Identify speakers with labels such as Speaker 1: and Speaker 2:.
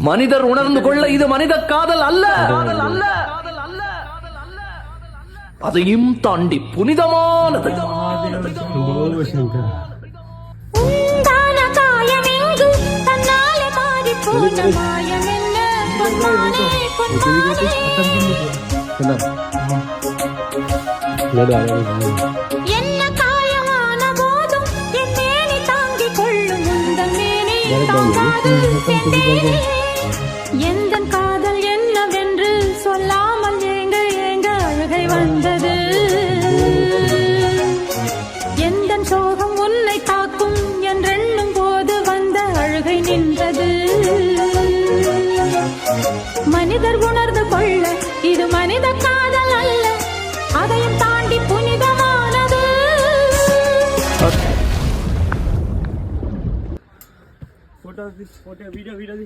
Speaker 1: மனிதர் உணர்ந்து கொள்ள இது மனித காதல் அல்ல, அதையும் தாண்டி புனிதமானது.
Speaker 2: என்ன காயமான போதும் என் மேனி தாங்கிக் கொள்ளும் உந்தன் மேனி தாங்காது பெண்ணே. எந்தன் காதல் என்னவென்று சொல்லாமல் ஏங்க ஏங்க அழுகை வந்தது. எந்தன் சோகம் உன்னை தாக்கும் என்றெண்ணும் போது வந்த அழுகை நின்றது. மனிதர் உணர்ந்து கொள்ள இது மனித காதல் அல்ல, அதையும் தாண்டி புனிதமானது.
Speaker 3: Photo video video